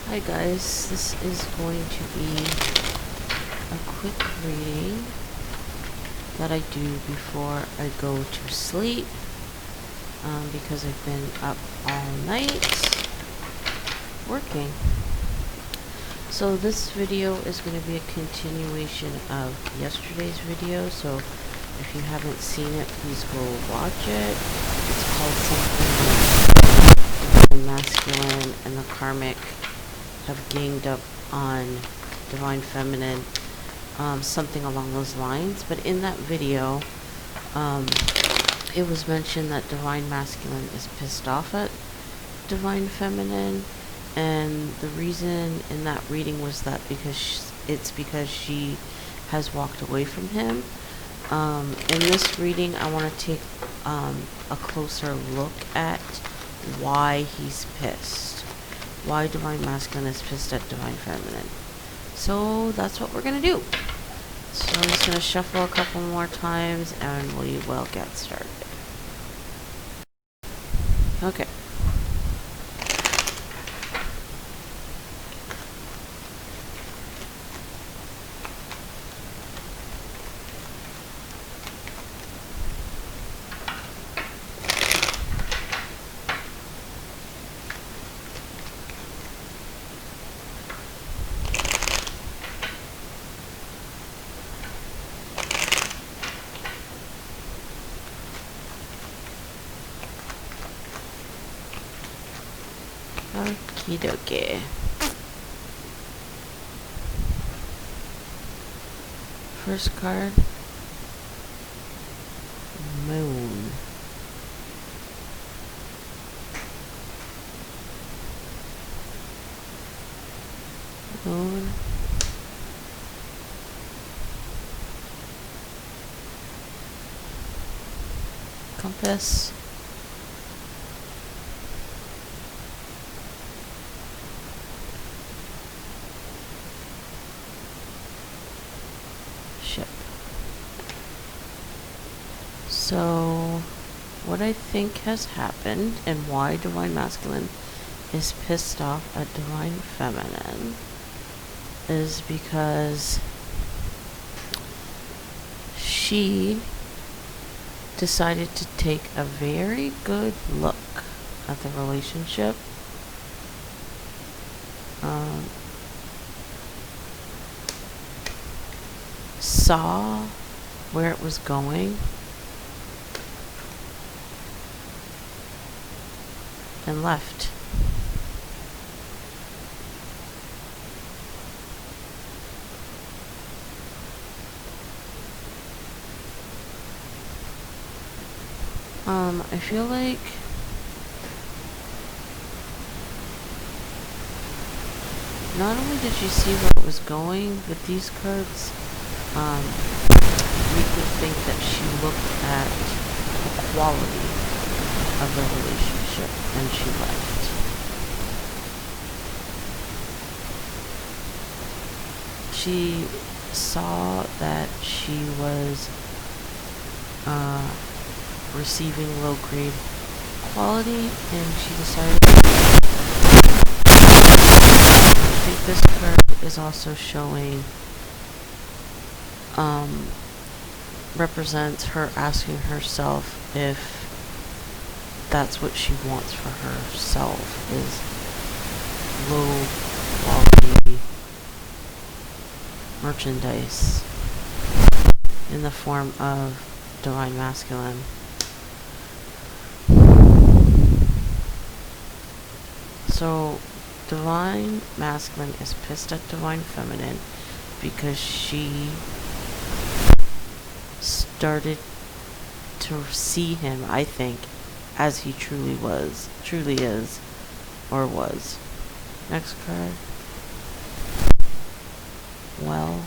Hi guys, this is going to be a quick reading that I do before I go to sleep because I've been up all night working. So this video is going to be a continuation of yesterday's video, so if you haven't seen it, please go watch it. It's called something like the masculine and the karmic have ganged up on divine feminine, something along those lines. But in that video, it was mentioned that divine masculine is pissed off at divine feminine, and the reason in that reading was that because she has walked away from him. In this reading, I want to take a closer look at why he's pissed. Why divine masculine is pissed at divine feminine. So that's what we're gonna do. So I'm just gonna shuffle a couple more times and we will get started. Okay. Okie dokie. First card, Moon. Moon. Compass. Ship. So, what I think has happened and why divine masculine is pissed off at divine feminine is because she decided to take a very good look at the relationship. Saw where it was going and left. I feel like not only did she see where it was going with these cards, we could think that she looked at the quality of the relationship and she left. She saw that she was receiving low grade quality and she decided. I think this card is also showing represents her asking herself if that's what she wants for herself, is low quality merchandise in the form of divine masculine. So divine masculine is pissed at divine feminine because she started to see him, I think, as he truly is, or was. Next card. Well.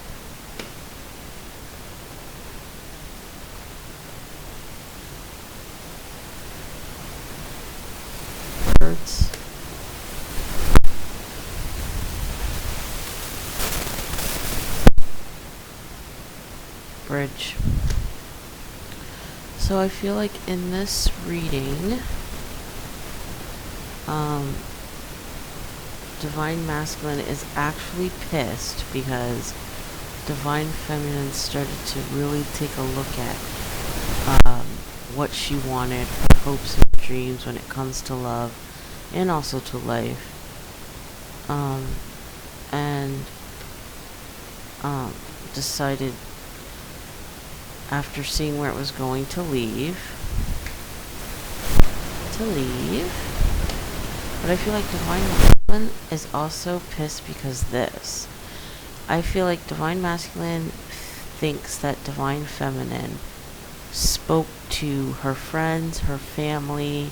Birds. Bridge. So I feel like in this reading, Divine Masculine is actually pissed because Divine Feminine started to really take a look at what she wanted, her hopes and dreams when it comes to love and also to life. And decided after seeing where it was going to leave. But I feel like Divine Masculine is also pissed because this. I feel like Divine Masculine thinks that Divine Feminine spoke to her friends, her family,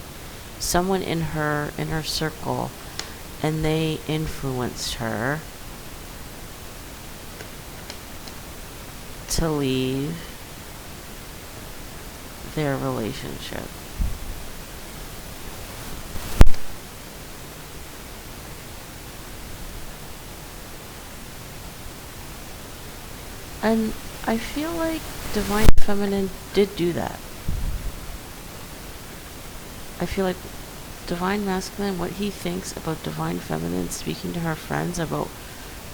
someone in her inner circle, and they influenced her to leave their relationship. And I feel like Divine Feminine did do that. I feel like Divine Masculine, what he thinks about Divine Feminine speaking to her friends about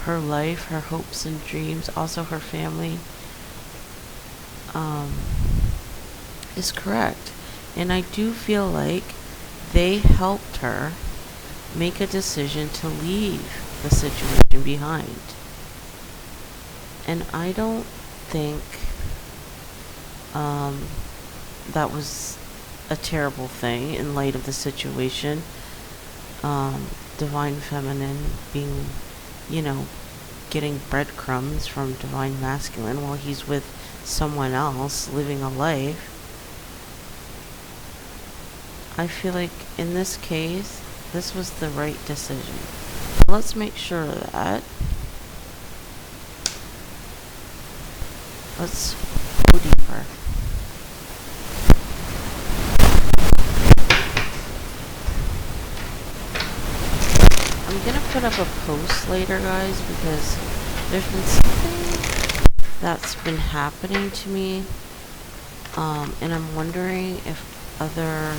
her life, her hopes and dreams, also her family, is correct. And I do feel like they helped her make a decision to leave the situation behind. And I don't think that was a terrible thing in light of the situation. Divine Feminine being, getting breadcrumbs from Divine Masculine while he's with someone else living a life. I feel like in this case, this was the right decision. Let's make sure of that. Let's go deeper. I'm gonna put up a post later, guys, because there's been something that's been happening to me, and I'm wondering if other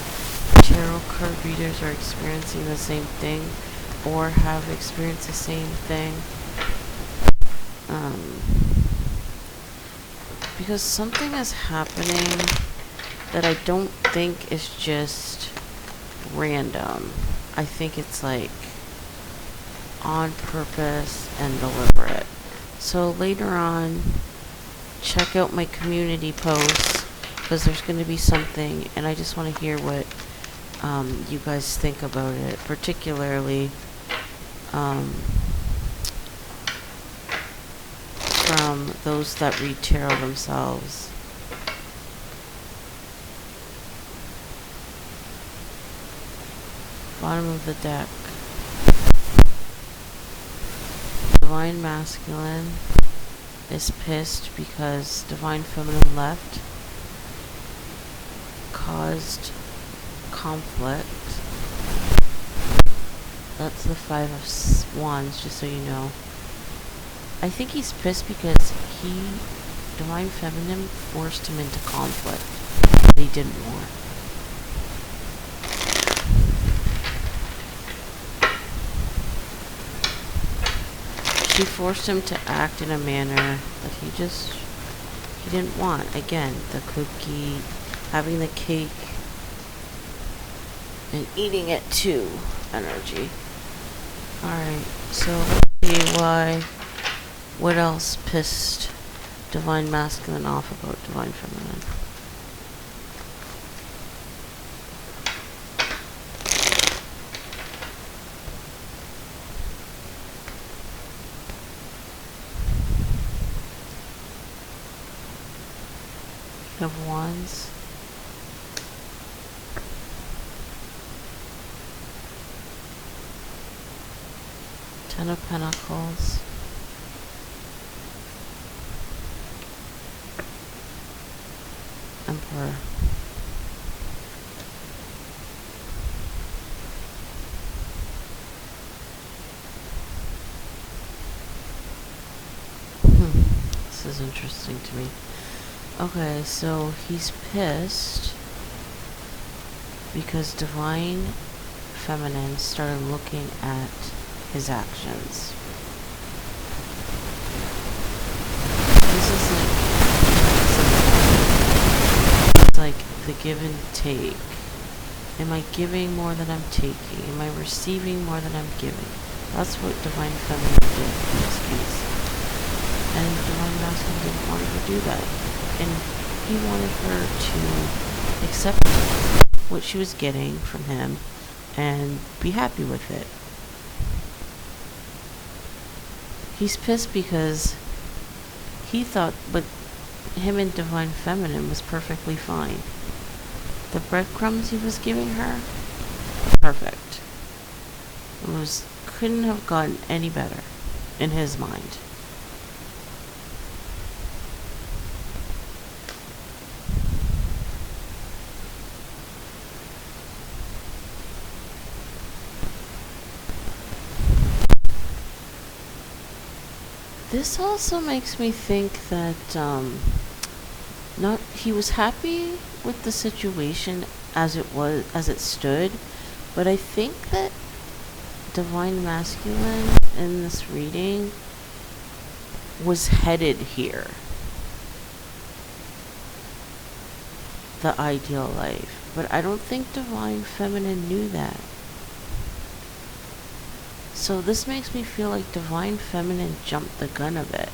tarot card readers are experiencing the same thing or have experienced the same thing. Because something is happening that I don't think is just random. I think it's like on purpose and deliberate. So later on, check out my community posts because there's going to be something, and I just want to hear what you guys think about it, particularly from those that read tarot themselves. Bottom of the deck. Divine Masculine is pissed because Divine Feminine left, caused conflict. That's the Five of Wands, just so you know. I think he's pissed because Divine Feminine forced him into conflict that he didn't want. She forced him to act in a manner that he didn't want. Again, the cookie, having the cake, and eating it too energy. Alright, so let's see what else pissed Divine Masculine off about Divine Feminine. Of Wands. Ten of Pentacles. Emperor. This is interesting to me. Okay, so he's pissed because Divine Feminine started looking at his actions. This is like the give and take. Am I giving more than I'm taking? Am I receiving more than I'm giving? That's what Divine Feminine did in this case. And Divine Masculine didn't want her to do that. And he wanted her to accept what she was getting from him and be happy with it. He's pissed because he thought, but him and Divine Feminine was perfectly fine. The breadcrumbs he was giving her, perfect. Couldn't have gotten any better in his mind. This also makes me think that he was happy with the situation as it stood, but I think that Divine Masculine in this reading was headed here. The ideal life. But I don't think Divine Feminine knew that. So this makes me feel like Divine Feminine jumped the gun a bit.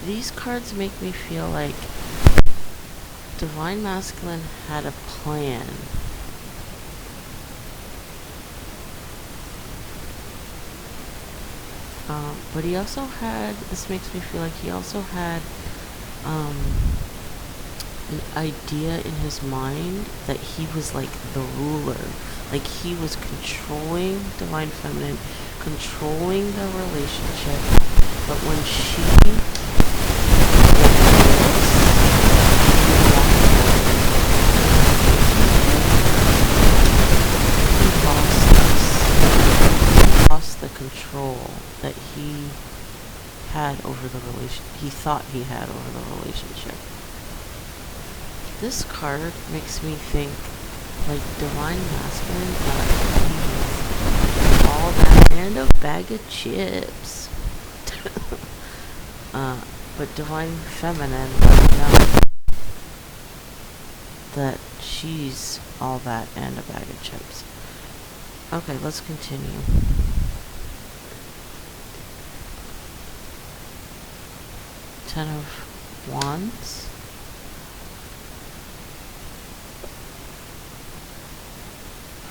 These cards make me feel like Divine Masculine had a plan. But he also had, this makes me feel like he also had an idea in his mind that he was like the ruler. Like he was controlling Divine Feminine, controlling the relationship. But when she lost the control that he had over the he thought he had over the relationship. This card makes me think like Divine Masculine thought he was all that and a bag of chips. But Divine Feminine let know that she's all that and a bag of chips. Okay, let's continue. Ten of Wands.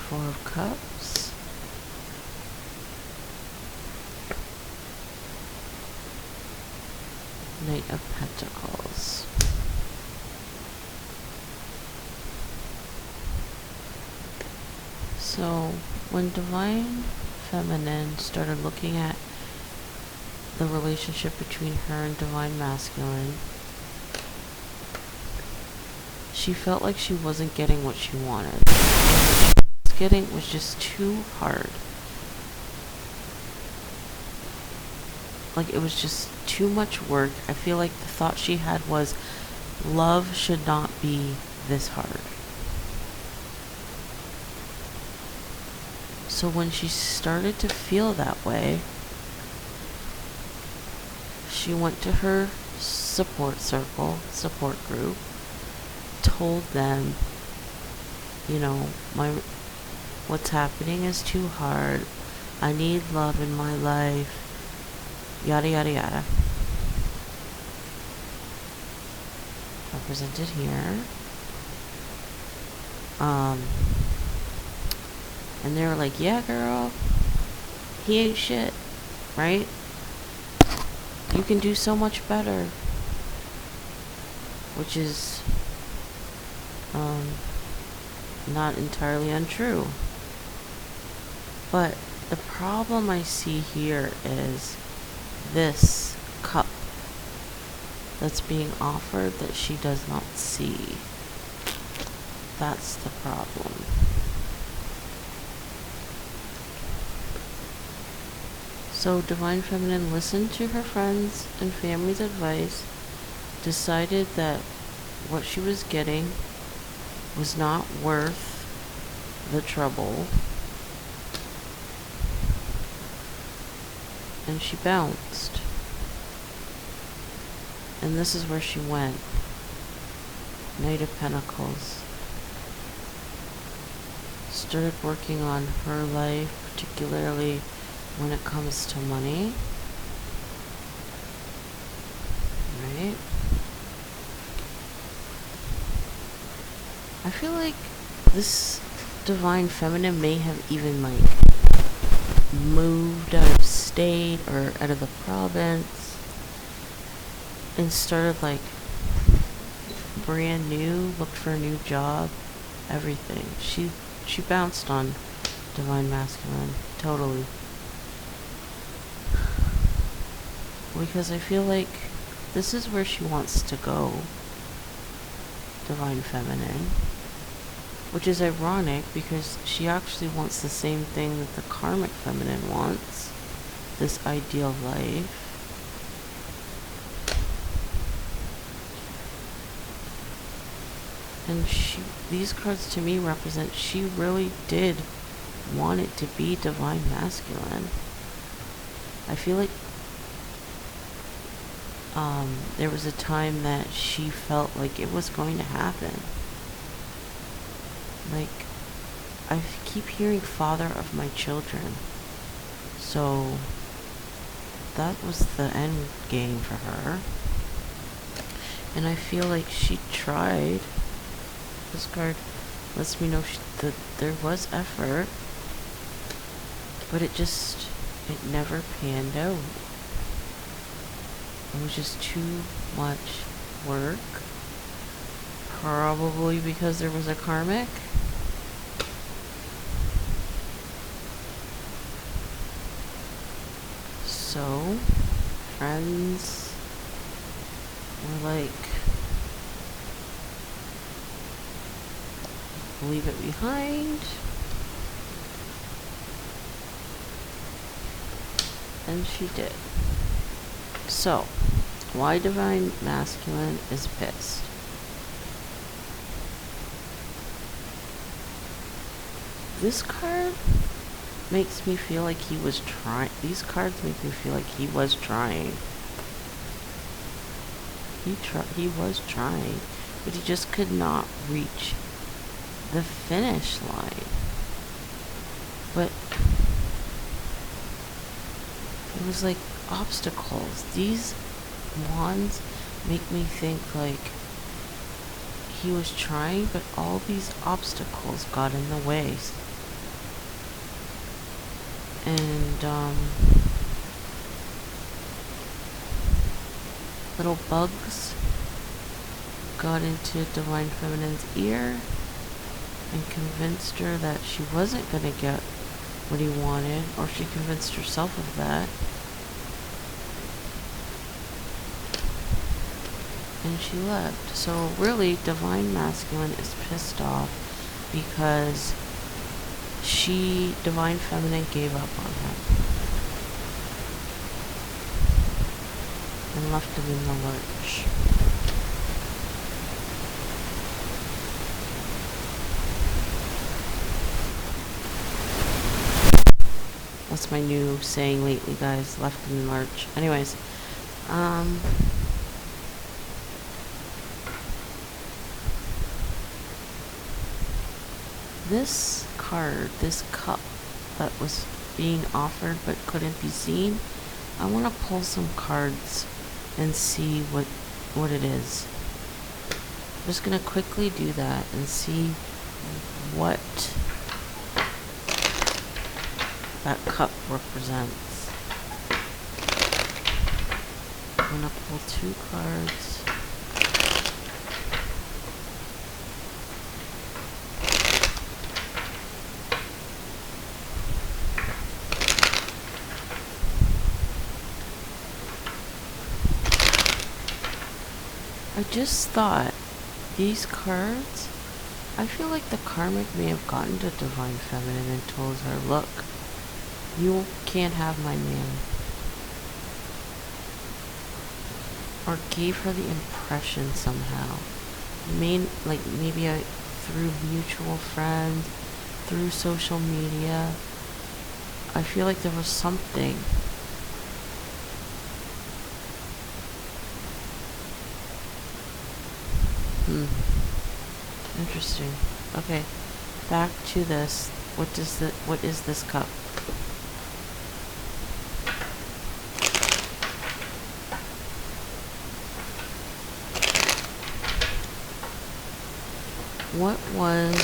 Four of Cups. Knight of Pentacles. So, when Divine Feminine started looking at the relationship between her and Divine Masculine, she felt like she wasn't getting what she wanted. What she was getting was just too hard. Like it was just too much work. I feel like the thought she had was love should not be this hard. So when she started to feel that way, she went to her support circle, support group, told them, you know, what's happening is too hard. I need love in my life. Yada yada yada. Represented here. And they were like, yeah, girl, he ain't shit, right? You can do so much better. Which is not entirely untrue. But the problem I see here is this cup that's being offered that she does not see. That's the problem. So Divine Feminine listened to her friends and family's advice, decided that what she was getting was not worth the trouble, and she bounced. And this is where she went. Knight of Pentacles. Started working on her life, particularly when it comes to money. Right? I feel like this Divine Feminine may have even like moved out of state or out of the province and started like brand new, looked for a new job, everything. She bounced on Divine Masculine, totally. Because I feel like this is where she wants to go, Divine Feminine. Which is ironic because she actually wants the same thing that the Karmic Feminine wants. This ideal life. And these cards to me represent she really did want it to be Divine Masculine. I feel like there was a time that she felt like it was going to happen. Like, I keep hearing father of my children. So, that was the end game for her. And I feel like she tried. This card lets me know that there was effort. But it never panned out. It was just too much work. Probably because there was a karmic. So, friends were like, leave it behind. And she did. So, why Divine Masculine is pissed? This card makes me feel like he was trying. These cards make me feel like he was trying. He was trying, but he just could not reach the finish line. But it was like obstacles. These wands make me think like he was trying, but all these obstacles got in the way. And little bugs got into Divine Feminine's ear and convinced her that she wasn't going to get what he wanted, or she convinced herself of that. And she left. So really, Divine Masculine is pissed off because Divine Feminine gave up on him and left him in the lurch. That's my new saying lately, guys. Left in the lurch. Anyways, this card, this cup that was being offered but couldn't be seen, I want to pull some cards and see what it is. I'm just going to quickly do that and see what that cup represents. I'm going to pull 2 cards. I just thought, these cards, I feel like the karmic may have gotten to Divine Feminine and told her, look, you can't have my man. Or gave her the impression somehow. Maybe I through mutual friends, through social media. I feel like there was something. Interesting. Okay, back to this. What is this cup? What was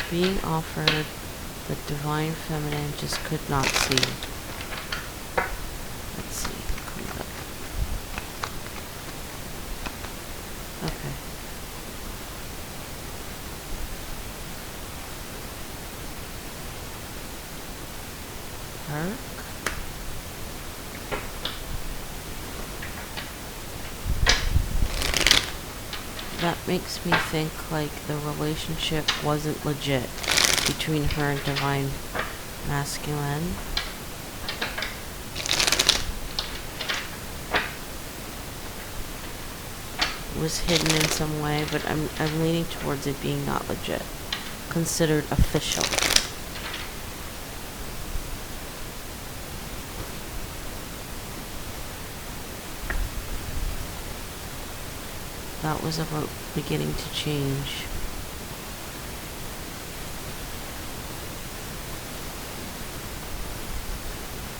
being offered the Divine Feminine just could not see? Let's see. Come up. Okay. Her? That makes me think like the relationship wasn't legit between her and Divine Masculine. It was hidden in some way, but I'm leaning towards it being not legit. Considered official. That was about beginning to change.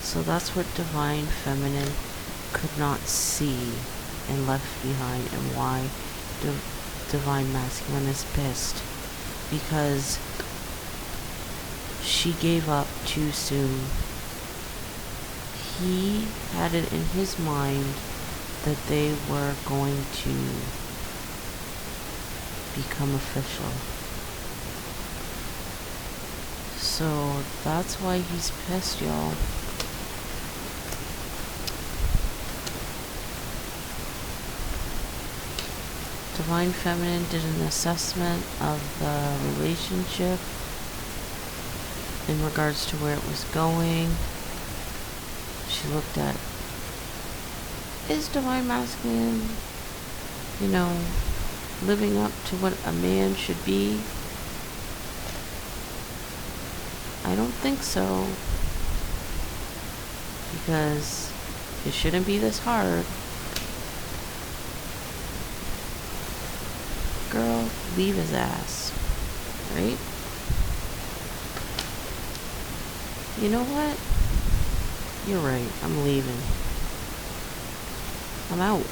So that's what Divine Feminine could not see and left behind, and why Divine Masculine is pissed. Because she gave up too soon. He had it in his mind that they were going to become official. So that's why he's pissed, y'all. Divine Feminine did an assessment of the relationship in regards to where it was going. She looked at, is Divine Masculine, living up to what a man should be? I don't think so. Because it shouldn't be this hard. Girl, leave his ass. Right? You know what? You're right. I'm leaving. I'm out.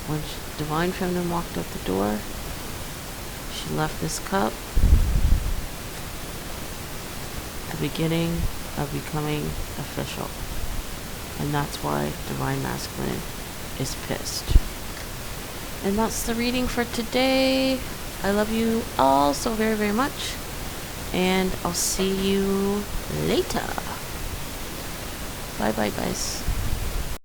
When Divine Feminine walked out the door, she left this cup. The beginning of becoming official. And that's why Divine Masculine is pissed. And that's the reading for today. I love you all so very, very much. And I'll see you later. Bye-bye, guys.